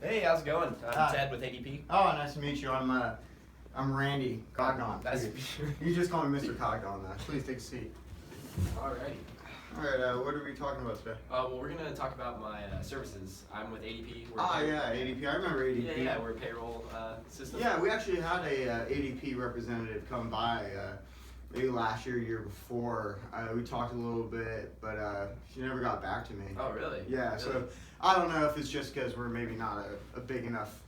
Hey, how's it going? I'm Ted with ADP. Oh, nice to meet you. I'm Randy Cognon. Nice to You, meet you. you just call me Mr. Cognon. Please take a seat. Alrighty. All right. What are we talking about today? Well, we're going to talk about my services. I'm with ADP. Yeah, ADP. I remember ADP. Yeah, we're a payroll system. Yeah, we actually had a ADP representative come by maybe last year, year before. We talked a little bit, but she never got back to me. Oh, really? Yeah. Really? So I don't know if it's just because we're maybe not a big enough,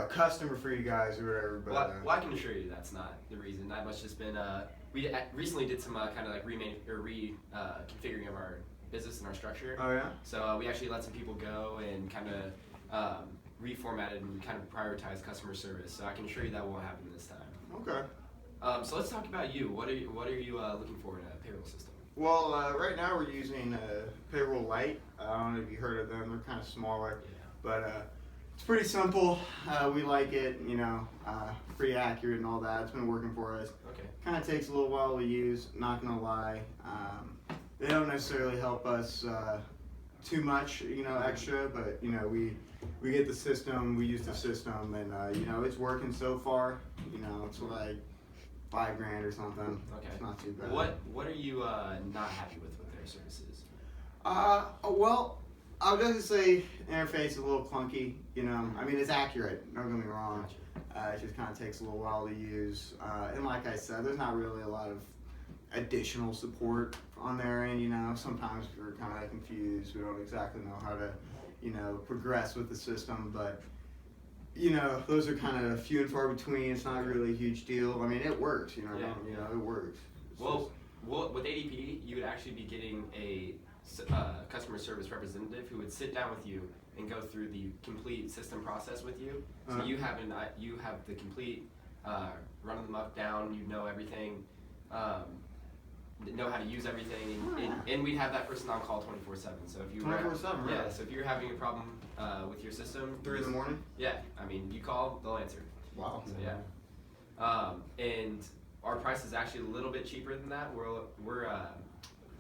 customer for you guys or whatever. But well, I can assure you that's not the reason. That must just been we recently did some kind of like reconfiguring of our business and our structure. Oh yeah. So we actually let some people go and kind of reformatted and kind of prioritized customer service. So I can assure you that won't happen this time. Okay. So let's talk about you. What are you looking for in a payroll system? Well, right now we're using Payroll Lite. I don't know if you heard of them. They're kind of smaller, but it's pretty simple. We like it. Pretty accurate and all that. It's been working for us. Okay. Kind of takes a little while to use. Not gonna lie. They don't necessarily help us too much, extra. But we get the system. We use the system, and it's working so far. It's like $5,000 or something. Okay. It's not too bad. What are you not happy with their services? Well, I would just say interface is a little clunky. I mean it's accurate. Don't get me wrong. Gotcha. It just kind of takes a little while to use. And like I said, there's not really a lot of additional support on their end. Sometimes we're kind of confused. We don't exactly know how to, progress with the system, but. Those are kind of few and far between. It's not really a huge deal. I mean, it works. It works. It's Well, with ADP, you would actually be getting a customer service representative who would sit down with you and go through the complete system process with you. So you have the complete run of the muck down. You know everything. Know how to use everything, and we'd have that person on call 24/7. So if you 24/7, right? Yeah. So if you're having a problem with your system, 3 in the morning. Yeah. I mean, you call, they'll answer. Wow. So yeah. And our price is actually a little bit cheaper than that. We're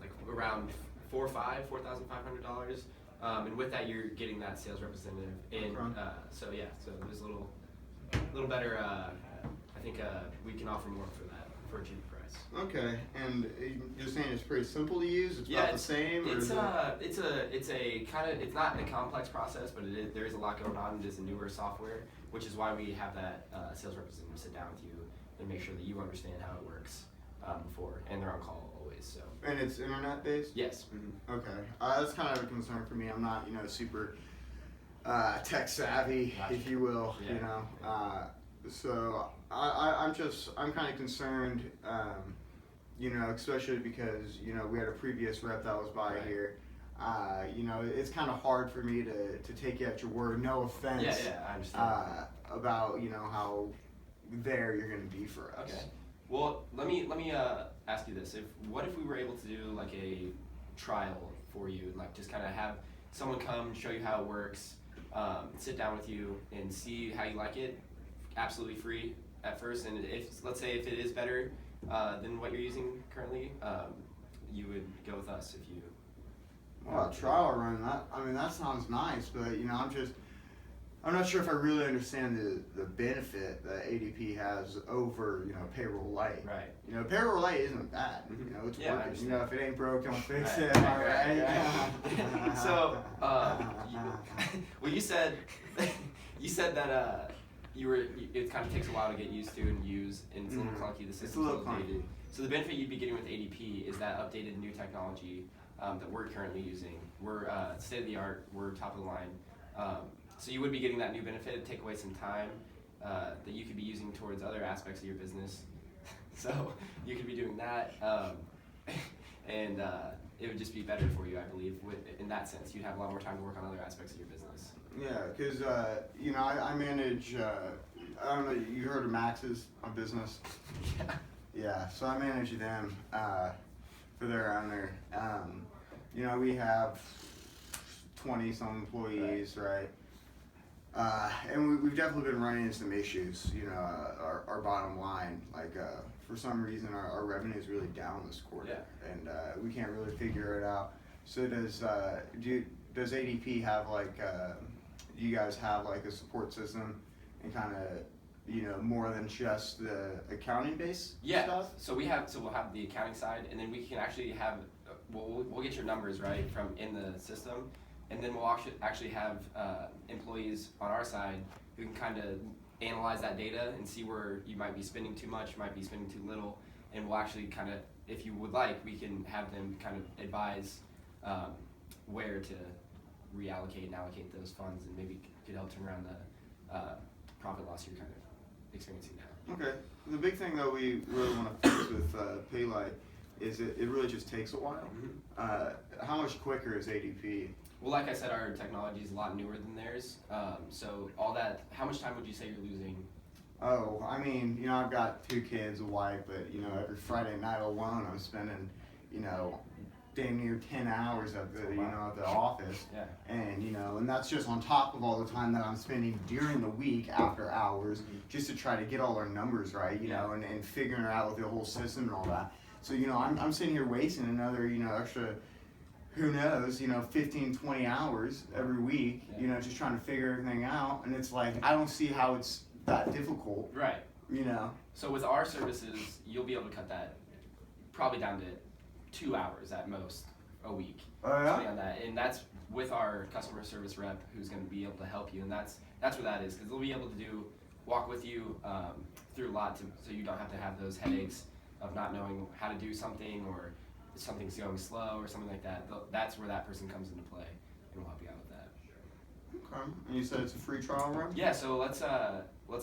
like around $4,500. And with that, you're getting that sales representative. And so there's a little better. I think we can offer more for that for a cheaper price. Okay, and you're saying it's pretty simple to use. It's about the same. It's not a complex process, but there is a lot going on. It is a newer software, which is why we have that sales representative sit down with you and make sure that you understand how it works before, and they're on call always. So. And it's internet based. Yes. Mm-hmm. Okay, that's kind of a concern for me. I'm not, super tech savvy, Gotcha. if you will. Yeah. So I'm kind of concerned. Especially because we had a previous rep that was by here. It's kind of hard for me to take you at your word. No offense. Yeah, I understand. About how there you're going to be for us. Okay. Well, let me ask you this: what if we were able to do like a trial for you, like just kind of have someone come show you how it works, sit down with you and see how you like it, absolutely free at first, and let's say if it is better than what you're using currently, you would go with us if you. Well, a trial run. That sounds nice, but I'm not sure if I really understand the benefit that ADP has over Payroll Lite. Right. Payroll Lite isn't bad. Mm-hmm. It's Yeah, working. If it ain't broke, don't fix it. Right. So, well, you said that it kind of takes a while to get used to and use, and it's a little clunky. The system's a little dated. So the benefit you'd be getting with ADP is that updated new technology that we're currently using. We're state of the art. We're top of the line. So you would be getting that new benefit, take away some time that you could be using towards other aspects of your business. So you could be doing that, and it would just be better for you, I believe. In that sense, you'd have a lot more time to work on other aspects of your business. Yeah, because I manage. I don't know. You heard of Max's on business? Yeah. Yeah. So I manage them for their owner. We have 20-some employees, right? And we've definitely been running into some issues. Our bottom line, like for some reason, our revenue is really down this quarter, and we can't really figure it out. So does ADP have like you guys have like a support system and kind of, you know, more than just the accounting based stuff? So we'll have the accounting side, and then we can actually have we'll get your numbers right from in the system, and then we'll actually have employees on our side who can kind of analyze that data and see where you might be spending too much, you might be spending too little, and we'll actually kind of, if you would like, we can have them kind of advise where to reallocate and allocate those funds, and maybe could help turn around the profit loss you're kind of experiencing now. Okay. The big thing that we really want to fix with Paylight is it really just takes a while. How much quicker is ADP? Well, like I said, our technology is a lot newer than theirs. So all that, how much time would you say you're losing? Oh, I mean, you know, I've got 2 kids, a wife, but, you know, every Friday night alone, I'm spending, you know, damn near 10 hours at the, you know, at the office. Yeah. And, you know, and that's just on top of all the time that I'm spending during the week after hours just to try to get all our numbers right, you know, and figuring out with the whole system and all that. So, you know, I'm sitting here wasting another, you know, extra, who knows, you know, 15, 20 hours every week, you know, just trying to figure everything out. And it's like, I don't see how it's that difficult. Right. You know. So with our services, you'll be able to cut that probably down to 2 hours at most a week. Oh, yeah? On that. And that's with our customer service rep who's going to be able to help you. And that's where that is, because they'll be able to walk with you through a lot so you don't have to have those headaches of not knowing how to do something, or something's going slow or something like that. That's where that person comes into play, and we'll help you out with that. Okay. And you said it's a free trial run? Yeah, so let's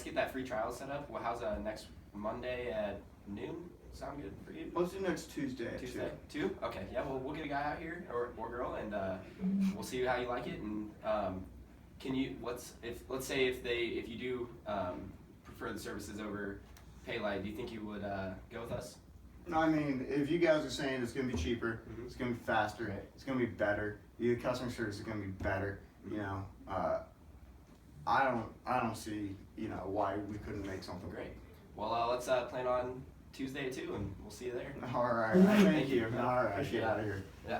get that free trial set up. Well, how's next Monday at noon? Sound good for you? Let's do next Tuesday at Tuesday? 2? Okay, yeah, well, we'll get a guy out here, or girl, and we'll see how you like it. And can you, let's say if you do prefer the services over Paylight, do you think you would go with us? No, I mean, if you guys are saying it's going to be cheaper, it's going to be faster, it's going to be better, the customer service is going to be better, you know, I don't see, you know, why we couldn't make something great. Well, let's plan on Tuesday at 2, and we'll see you there. All right. Thank you. All right. Get out of here. Yeah.